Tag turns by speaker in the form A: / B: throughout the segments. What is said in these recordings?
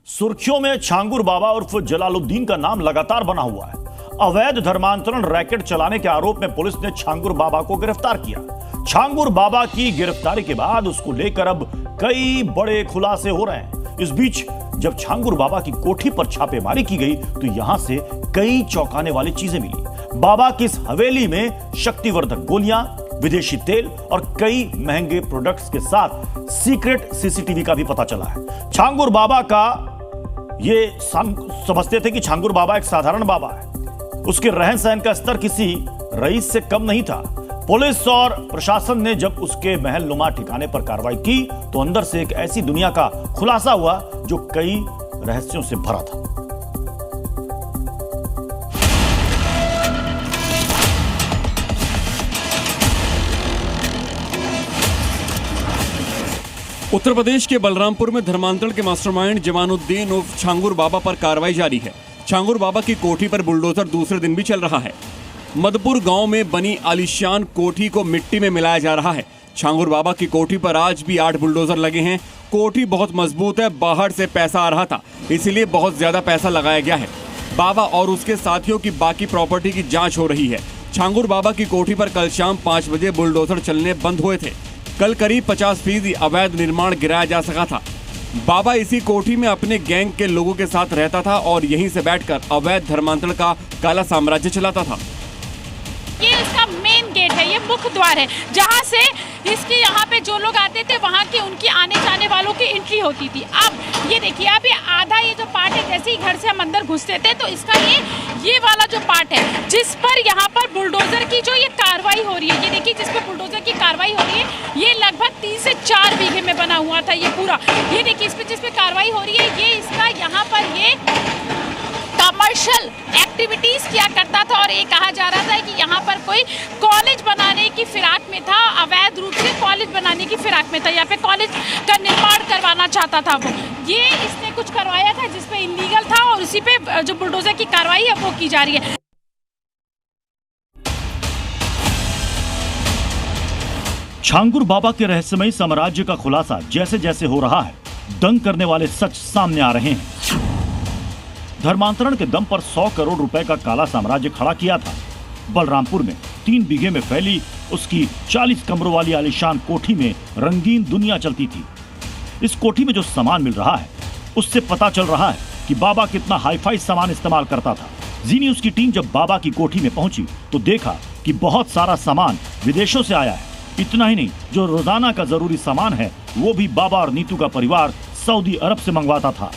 A: सुर्खियों में छांगुर बाबा उर्फ जलालुद्दीन का नाम लगातार बना हुआ है। अवैध धर्मांतरण रैकेट चलाने के आरोप में पुलिस ने छांगुर बाबा को गिरफ्तार किया। छांगुर बाबा की गिरफ्तारी के बाद उसको लेकर अब कई बड़े खुलासे हो रहे हैं। इस बीच जब छांगुर बाबा की कोठी पर छापेमारी की गई तो यहां से कई चौंकाने वाली चीजें मिली। बाबा की इस हवेली में शक्तिवर्धक गोलियां, विदेशी तेल और कई महंगे प्रोडक्ट्स के साथ सीक्रेट सीसीटीवी का भी पता चला है। छांगुर बाबा का ये समझते थे कि छांगुर बाबा एक साधारण बाबा है। उसके रहन सहन का स्तर किसी रईस से कम नहीं था। पुलिस और प्रशासन ने जब उसके महल नुमा ठिकाने पर कार्रवाई की तो अंदर से एक ऐसी दुनिया का खुलासा हुआ जो कई रहस्यों से भरा था।
B: उत्तर प्रदेश के बलरामपुर में धर्मांतरण के मास्टरमाइंड जमानुद्दीन उर्फ छांगुर बाबा पर कार्रवाई जारी है। छांगुर बाबा की कोठी पर बुलडोजर दूसरे दिन भी चल रहा है। मधुपुर गांव में बनी आलीशान कोठी को मिट्टी में मिलाया जा रहा है। छांगुर बाबा की कोठी पर आज भी 8 बुलडोजर लगे हैं। कोठी बहुत मजबूत है, बाहर से पैसा आ रहा था, इसीलिए बहुत ज्यादा पैसा लगाया गया है। बाबा और उसके साथियों की बाकी प्रॉपर्टी की जाँच हो रही है। छांगुर बाबा की कोठी पर कल शाम 5 बजे बुलडोजर चलने बंद हुए थे। कल करीब 50% अवैध निर्माण गिराया जा सका था। बाबा इसी कोठी में अपने गैंग के लोगों के साथ रहता था और यहीं से बैठकर अवैध धर्मांतरण का काला साम्राज्य चलाता था।
C: ये इसका मेन गेट है, ये मुख्य द्वार है, जहाँ से इसके यहाँ पे जो लोग आते थे वहाँ के उनकी आने जाने वालों की एंट्री होती थी। अब ये देखिए, अब ये आधा ये जो पार्ट है, जैसे ही घर से हम अंदर घुसते थे तो इसका ये वाला जो पार्ट है जिस पर यहाँ पर बुलडोजर की जो ये कार्रवाई हो रही है, ये देखिए जिस पर बुलडोजर की कार्रवाई हो रही है, ये लगभग 3 से 4 बीघे में बना हुआ था ये पूरा। ये देखिए इस पर जिस पे कार्रवाई हो रही है, ये इसका यहाँ पर ये कमर्शियल एक्टिविटीज किया करता था और ये कहा जा रहा था कि यहाँ पर कोई कॉलेज बनाने की फिराक में था, अवैध रूप से कॉलेज बनाने की फिराक में था, यहाँ पे कॉलेज का निर्माण करवाना चाहता था वो। ये इसने कुछ करवाया था जिसपे इलीगल था और उसी पे जो बुलडोजर की कार्रवाई है वो की जा रही है।
A: छांगुर बाबा के रहस्यमयी साम्राज्य का खुलासा जैसे जैसे हो रहा है, दंग करने वाले सच सामने आ रहे हैं। धर्मांतरण के दम पर 100 करोड़ रुपए का काला साम्राज्य खड़ा किया था। बलरामपुर में 3 बीघे में फैली उसकी 40 कमरों वाली आलीशान कोठी में रंगीन दुनिया चलती थी। इस कोठी में जो सामान मिल रहा है उससे पता चल रहा है कि बाबा कितना हाईफाई सामान इस्तेमाल करता था। जी न्यूज की टीम जब बाबा की कोठी में पहुंची तो देखा कि बहुत सारा सामान विदेशों से आया है। इतना ही नहीं, जो रोजाना का जरूरी सामान है वो भी बाबा और नीतू का परिवार सऊदी अरब से मंगवाता था।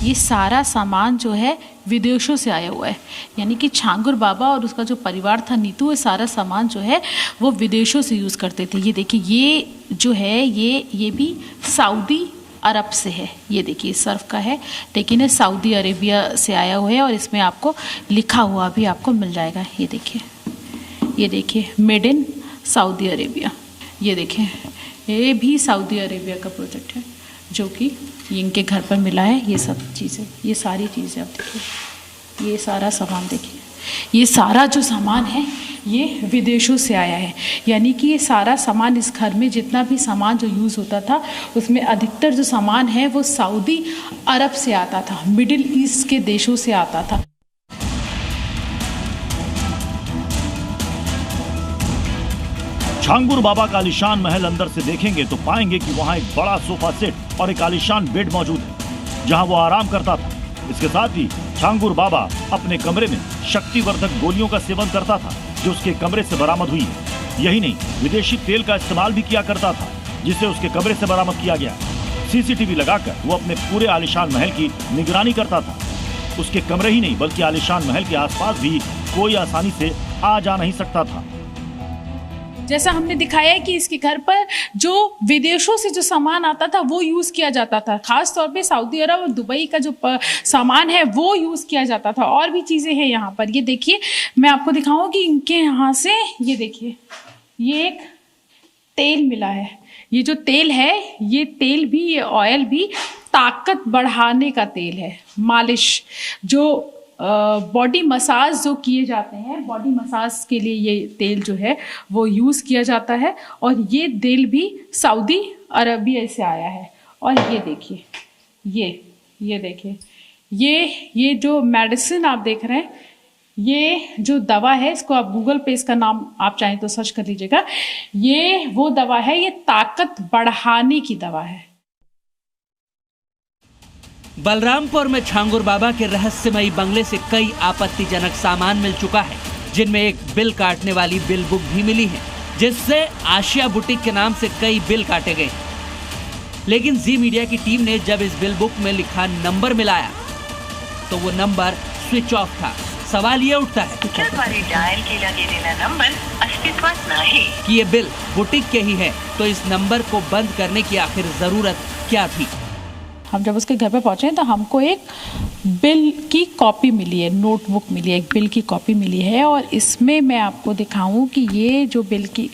D: ये सारा सामान जो है विदेशों से आया हुआ है, यानी कि छांगुर बाबा और उसका जो परिवार था नीतू, ये सारा सामान जो है वो विदेशों से यूज़ करते थे। ये देखिए, ये जो है ये भी सऊदी अरब से है। ये देखिए सर्फ का है, लेकिन ये सऊदी अरेबिया से आया हुआ है और इसमें आपको लिखा हुआ भी आपको मिल जाएगा। ये देखिए मेड इन सऊदी अरेबिया। ये देखें, ये भी सऊदी अरेबिया का प्रोजेक्ट है जो कि इनके घर पर मिला है। ये सब चीज़ें, ये सारी चीज़ें आप देखिए, ये सारा सामान देखिए, ये सारा जो सामान है ये विदेशों से आया है। यानी कि ये सारा सामान, इस घर में जितना भी सामान जो यूज़ होता था उसमें अधिकतर जो सामान है वो सऊदी अरब से आता था, मिडिल ईस्ट के देशों से आता था।
A: छांगुर बाबा का आलीशान महल अंदर से देखेंगे तो पाएंगे कि वहां एक बड़ा सोफा सेट और एक आलीशान बेड मौजूद है जहां वो आराम करता था। इसके साथ ही छांगुर बाबा अपने कमरे में शक्तिवर्धक गोलियों का सेवन करता था जो उसके कमरे से बरामद हुई है। यही नहीं, विदेशी तेल का इस्तेमाल भी किया करता था जिसे उसके कमरे से बरामद किया गया। सीसीटीवी लगाकर वो अपने पूरे आलीशान महल की निगरानी करता था। उसके कमरे ही नहीं बल्कि आलीशान महल के आसपास भी कोई आसानी से आ जा नहीं सकता था।
D: जैसा हमने दिखाया है कि इसके घर पर जो विदेशों से जो सामान आता था वो यूज़ किया जाता था। खास तौर पे सऊदी अरब और दुबई का जो सामान है वो यूज़ किया जाता था। और भी चीज़ें हैं यहाँ पर। ये देखिए, मैं आपको दिखाऊँ कि इनके यहाँ से, ये देखिए, ये एक तेल मिला है। ये जो तेल है, ये तेल भी, ये ऑयल भी ताकत बढ़ाने का तेल है। मालिश, जो बॉडी मसाज जो किए जाते हैं, बॉडी मसाज के लिए ये तेल जो है वो यूज़ किया जाता है। और ये तेल भी सऊदी अरबिया से आया है। और ये देखिए, ये देखिए, ये जो मेडिसिन आप देख रहे हैं, ये जो दवा है, इसको आप गूगल पे इसका नाम आप चाहें तो सर्च कर लीजिएगा। ये वो दवा है, ये ताकत बढ़ाने की दवा है।
E: बलरामपुर में छांगुर बाबा के रहस्यमयी बंगले से कई आपत्तिजनक सामान मिल चुका है, जिनमें एक बिल काटने वाली बिल बुक भी मिली है, जिससे आशिया बुटीक के नाम से कई बिल काटे गए। लेकिन जी मीडिया की टीम ने जब इस बिल बुक में लिखा नंबर मिलाया तो वो नंबर स्विच ऑफ था। सवाल ये उठता है कि ये बिल बुटीक के ही है, तो इस नंबर को बंद करने की आखिर जरूरत क्या थी?
D: हम जब उसके घर पे पहुंचे तो हमको एक बिल की कॉपी मिली है, नोटबुक मिली है, एक बिल की कॉपी मिली है। और इसमें मैं आपको दिखाऊं कि ये जो बिल की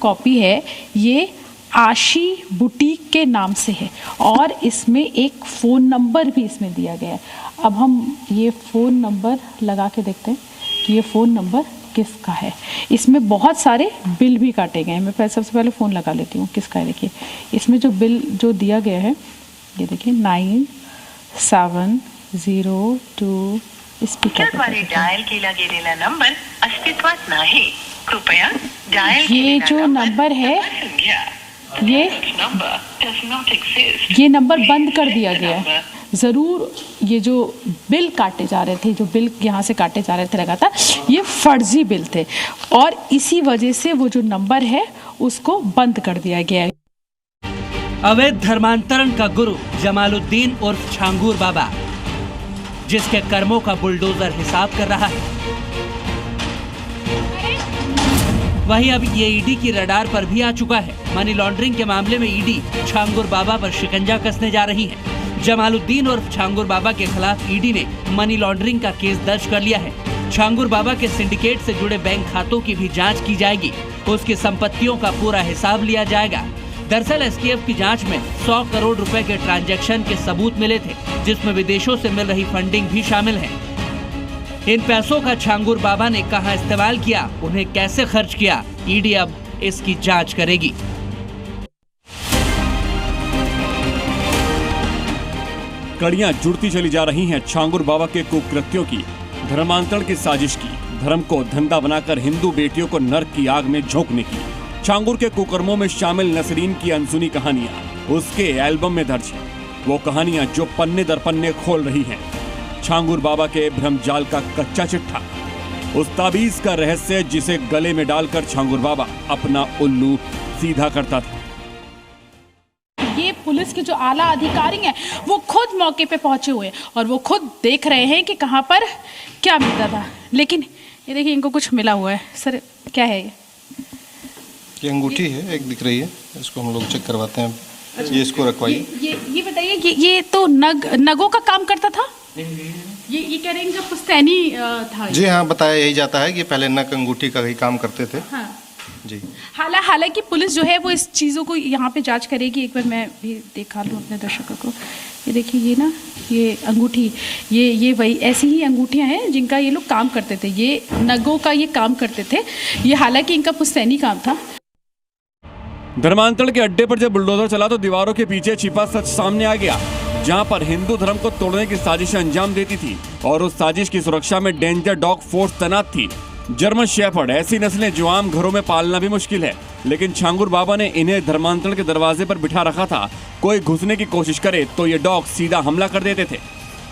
D: कॉपी है, ये आशी बुटीक के नाम से है और इसमें एक फ़ोन नंबर भी इसमें दिया गया है। अब हम ये फ़ोन नंबर लगा के देखते हैं कि ये फ़ोन नंबर किसका है। इसमें बहुत सारे बिल भी काटे गए हैं। मैं सबसे पहले फ़ोन लगा लेती हूँ किसका है। देखिए, इसमें जो बिल जो दिया गया है, ये देखिए 9702 स्पीकर
F: डायल केला गेलेला नंबर अस्तित्वात नाही, कृपया डायल
D: ये जो नंबर है, ये नंबर बंद कर दिया गया है। ज़रूर ये जो बिल काटे जा रहे थे, जो बिल यहाँ से काटे जा रहे थे लगातार, ये फर्जी बिल थे और इसी वजह से वो जो नंबर है उसको बंद कर दिया गया है।
E: अवैध धर्मांतरण का गुरु जमालुद्दीन उर्फ छांगुर बाबा, जिसके कर्मों का बुलडोजर हिसाब कर रहा है, वहीं अब ये ईडी की रडार पर भी आ चुका है। मनी लॉन्ड्रिंग के मामले में ईडी छांगुर बाबा पर शिकंजा कसने जा रही है। जमालुद्दीन उर्फ छांगुर बाबा के खिलाफ ईडी ने मनी लॉन्ड्रिंग का केस दर्ज कर लिया है। छांगुर बाबा के सिंडिकेट से जुड़े बैंक खातों की भी जांच की जाएगी, उसकी संपत्तियों का पूरा हिसाब लिया जाएगा। दरअसल एसटीएफ की जांच में 100 करोड़ रुपए के ट्रांजैक्शन के सबूत मिले थे, जिसमें विदेशों से मिल रही फंडिंग भी शामिल है। इन पैसों का छांगुर बाबा ने कहां इस्तेमाल किया, उन्हें कैसे खर्च किया, ईडी अब इसकी जांच करेगी।
B: कड़ियां जुड़ती चली जा रही हैं छांगुर बाबा के कुकृत्यों की, धर्मांतरण की साजिश की, धर्म को धंधा बनाकर हिंदू बेटियों को नर्क की आग में झोंकने की। छांगुर के कुकर्मों में शामिल नसरीन की अनसुनी कहानियां उसके एल्बम में दर्ज है। वो कहानियां जो पन्ने दर पन्ने खोल रही हैं। छांगुर बाबा के भ्रमजाल का कच्चा चिट्ठा, उस ताबीज का रहस्य जिसे गले में डालकर छांगुर बाबा अपना उल्लू सीधा करता था।
D: ये पुलिस के जो आला अधिकारी हैं, वो खुद मौके पे पहुंचे हुए हैं और वो खुद देख रहे हैं कि कहां पर क्या मिलता था। लेकिन ये देखिए, इनको कुछ मिला हुआ है। सर, क्या है ये?
G: ये अंगूठी है, एक दिख रही है, इसको हम लोग चेक करवाते हैं। ये इसको रखवाइए।
D: ये बताइए कि ये तो नगों का काम करता था। ये कह रहे हैं इनका पुश्तैनी था।
G: जी हाँ, बताया यही जाता है कि पहले नग अंगूठी का ही काम करते थे।
D: हाँ
G: जी।
D: हालांकि पुलिस जो है वो इस चीज़ों को यहाँ पे जांच करेगी। एक बार मैं भी दिखा लूँ अपने दर्शकों को। ये देखिए, ये ना, ये अंगूठी, ये वही ऐसी ही अंगूठियाँ हैं जिनका ये लोग काम करते थे। ये नगों का ये काम करते थे। ये हालांकि इनका पुश्तैनी काम था।
B: धर्मांतरण के अड्डे पर जब बुलडोजर चला तो दीवारों के पीछे छिपा सच सामने आ गया, जहां पर हिंदू धर्म को तोड़ने की साजिश अंजाम देती थी और उस साजिश की सुरक्षा में डेंजर डॉग फोर्स तैनात थी। जर्मन शेफर्ड, ऐसी नस्लें जो आम घरों में पालना भी मुश्किल है, लेकिन छांगुर बाबा ने इन्हें धर्मांतरण के दरवाजे पर बिठा रखा था। कोई घुसने की कोशिश करे तो ये डॉग सीधा हमला कर देते थे।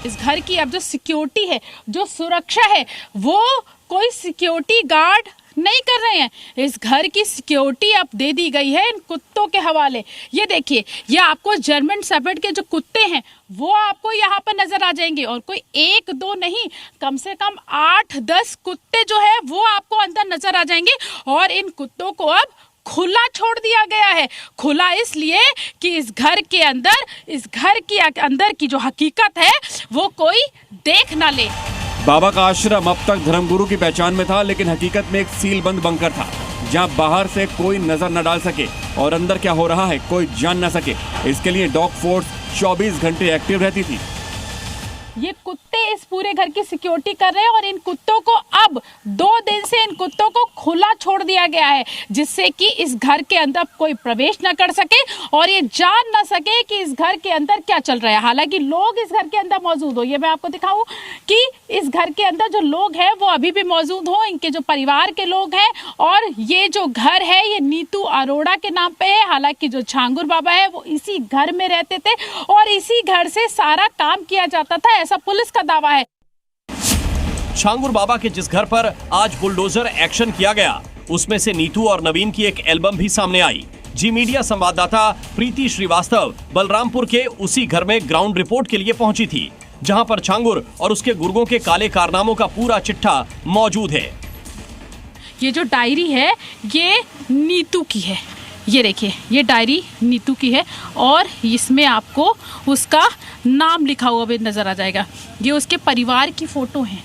C: इस घर की अब जो सिक्योरिटी है, जो सुरक्षा है, वो कोई सिक्योरिटी गार्ड नहीं कर रहे हैं। इस घर की सिक्योरिटी अब दे दी गई है इन कुत्तों के हवाले। ये देखिए, ये आपको जर्मन शेफर्ड के जो कुत्ते हैं वो आपको यहाँ पर नजर आ जाएंगे, और कोई 1-2 नहीं, कम से कम 8-10 कुत्ते जो है वो आपको अंदर नजर आ जाएंगे। और इन कुत्तों को अब खुला छोड़ दिया गया है। खुला इसलिए कि इस घर के अंदर की जो हकीकत है वो कोई देख ना ले।
B: बाबा का आश्रम अब तक धर्मगुरु की पहचान में था, लेकिन हकीकत में एक सील बंद बंकर था, जहां बाहर से कोई नजर न डाल सके और अंदर क्या हो रहा है कोई जान न सके। इसके लिए डॉग फोर्स 24 घंटे एक्टिव रहती थी।
C: ये कुत्ते इस पूरे घर की सिक्योरिटी कर रहे हैं और इन कुत्तों को अब 2 दिन से इन कुत्तों को खुला छोड़ दिया गया है, जिससे कि इस घर के अंदर कोई प्रवेश न कर सके और ये जान न सके कि इस घर के अंदर क्या चल रहा है। हालांकि लोग इस घर के अंदर मौजूद हो, ये मैं आपको दिखाऊं कि इस घर के अंदर जो लोग हैं वो अभी भी मौजूद हो, इनके जो परिवार के लोग हैं। और ये जो घर है ये नीतू अरोड़ा के नाम पे है। हालांकि जो छांगुर बाबा है वो इसी घर में रहते थे और इसी घर से सारा काम किया जाता था, ऐसा पुलिस का दावा है।
H: छांगुर बाबा के जिस घर पर आज बुलडोजर एक्शन किया गया, उसमें से नीतू और नवीन की एक एल्बम भी सामने आई। जी मीडिया संवाददाता प्रीति श्रीवास्तव बलरामपुर के उसी घर में ग्राउंड रिपोर्ट के लिए पहुंची थी, जहां पर छांगुर और उसके गुर्गों के काले कारनामों का पूरा चिट्ठा मौजूद है।
D: ये जो डायरी है ये नीतू की है, ये देखिए ये डायरी नीतू की है और इसमें आपको उसका नाम लिखा हुआ भी नज़र आ जाएगा। ये उसके परिवार की फ़ोटो है,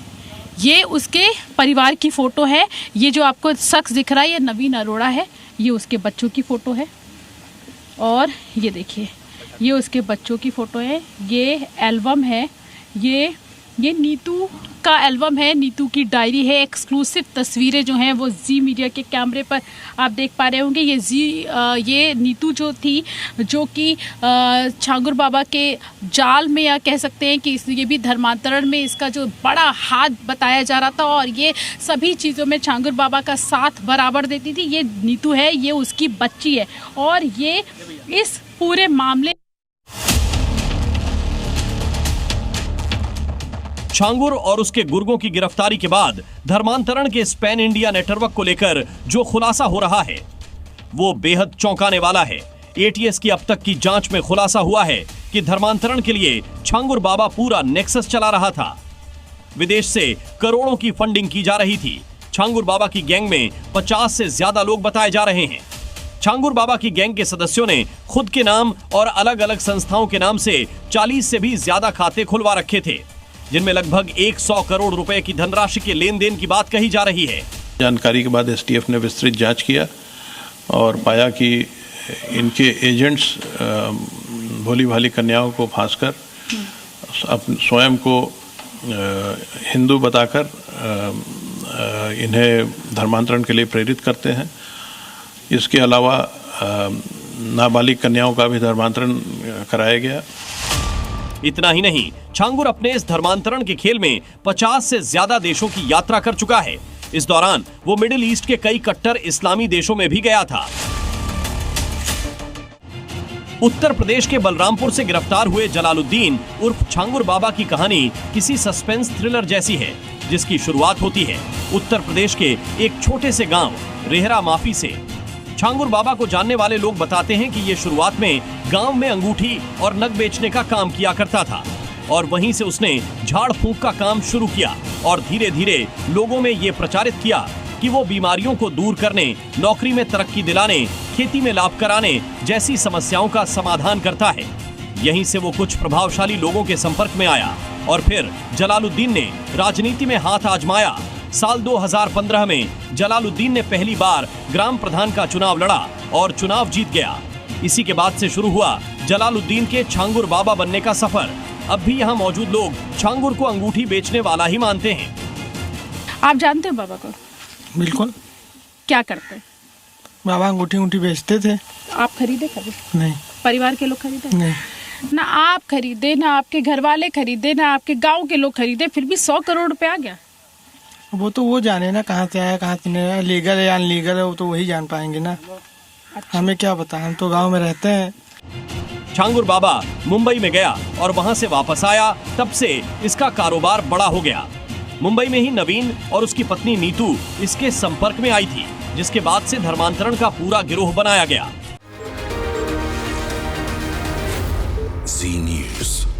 D: ये उसके परिवार की फ़ोटो है। ये जो आपको शख्स दिख रहा है ये नवीन अरोड़ा है, ये उसके बच्चों की फ़ोटो है और ये देखिए ये उसके बच्चों की फ़ोटो है। ये एल्बम है, ये नीतू का एल्बम है, नीतू की डायरी है। एक्सक्लूसिव तस्वीरें जो हैं वो जी मीडिया के कैमरे पर आप देख पा रहे होंगे। ये नीतू जो थी, जो कि छांगुर बाबा के जाल में, या कह सकते हैं कि ये भी धर्मांतरण में इसका जो बड़ा हाथ बताया जा रहा था और ये सभी चीज़ों में छांगुर बाबा का साथ बराबर देती थी। ये नीतू है, ये उसकी बच्ची है और ये इस पूरे मामले
H: छांगुर और उसके गुर्गों की गिरफ्तारी के बाद धर्मांतरण के इस पैन इंडिया नेटवर्क को लेकर जो खुलासा हो रहा है वो बेहद चौंकाने वाला है। एटीएस की अब तक की जांच में खुलासा हुआ है कि धर्मांतरण के लिए छांगुर बाबा पूरा नेक्सस चला रहा था। विदेश से करोड़ों की फंडिंग की जा रही थी। छांगुर बाबा की गैंग में 50 से ज्यादा लोग बताए जा रहे हैं। छांगुर बाबा की गैंग के सदस्यों ने खुद के नाम और अलग अलग संस्थाओं के नाम से 40 से भी ज्यादा खाते खुलवा रखे थे, जिनमें लगभग 100 करोड़ रुपए की धनराशि के लेन देन की बात कही जा रही है।
G: जानकारी के बाद एसटीएफ ने विस्तृत जांच किया और पाया कि इनके एजेंट्स भोली भाली कन्याओं को फांसकर स्वयं को हिंदू बताकर इन्हें धर्मांतरण के लिए प्रेरित करते हैं। इसके अलावा नाबालिग कन्याओं का भी धर्मांतरण कराया गया।
H: इतना ही नहीं, छांगुर अपने इस धर्मांतरण के खेल में 50 से ज्यादा देशों की यात्रा कर चुका है। इस दौरान वो मिडिल ईस्ट के कई कट्टर इस्लामी देशों में भी गया था। उत्तर प्रदेश के बलरामपुर से गिरफ्तार हुए जलालुद्दीन उर्फ छांगुर बाबा की कहानी किसी सस्पेंस थ्रिलर जैसी है, जिसकी शुरुआत होती है उत्तर प्रदेश के एक छोटे से गांव रेहरा माफी से। छांगुर बाबा को जानने वाले लोग बताते हैं कि ये शुरुआत में गांव में अंगूठी और नग बेचने का काम किया करता था और वहीं से उसने झाड़ फूंक का काम शुरू किया और धीरे धीरे लोगों में ये प्रचारित किया कि वो बीमारियों को दूर करने, नौकरी में तरक्की दिलाने, खेती में लाभ कराने जैसी समस्याओं का समाधान करता है। यहीं से वो कुछ प्रभावशाली लोगों के संपर्क में आया और फिर जलालुद्दीन ने राजनीति में हाथ आजमाया। साल 2015 में जलालुद्दीन ने पहली बार ग्राम प्रधान का चुनाव लड़ा और चुनाव जीत गया। इसी के बाद से शुरू हुआ जलालुद्दीन के छांगुर बाबा बनने का सफर। अब भी यहाँ मौजूद लोग छांगुर को अंगूठी बेचने वाला ही मानते हैं।
C: आप जानते हो बाबा को?
I: बिल्कुल।
C: क्या करते?
I: बाबा अंगूठी बेचते थे।
C: आप खरीदे कभी?
I: नहीं।
C: परिवार के लोग खरीदे?
I: नहीं।
C: ना आप खरीदे, ना आपके घर वाले खरीदे, ना आपके गांव के लोग खरीदे, फिर भी 100 करोड़ रुपए आ गया।
I: वो तो वो जाने ना कहाँ से आया, कहाँ से नहीं आया, लीगल है या अनलीगल है, वो तो वही जान पाएंगे ना। अच्छा। हमें क्या पता, हम तो गांव में रहते हैं।
H: छांगुर बाबा मुंबई में गया और वहां से वापस आया, तब से इसका कारोबार बड़ा हो गया। मुंबई में ही नवीन और उसकी पत्नी नीतू इसके संपर्क में आई थी, जिसके बाद से धर्मांतरण का पूरा गिरोह बनाया गया।
J: जी न्यूज़।